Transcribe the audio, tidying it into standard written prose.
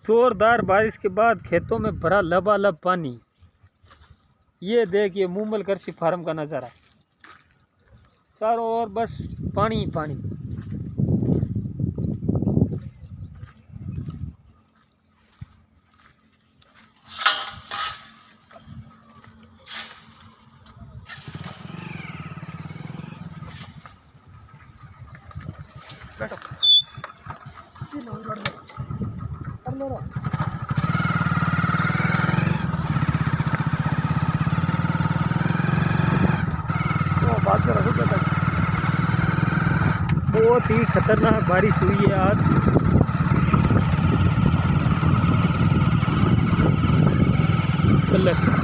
जोरदार बारिश के बाद खेतों में भरा लबालब पानी। ये देखिए मूमल कृषि फार्म का नज़ारा, चारों ओर बस पानी ही पानी। बैठो बहुत ही खतरनाक बारिश हुई है आज। अल्लाह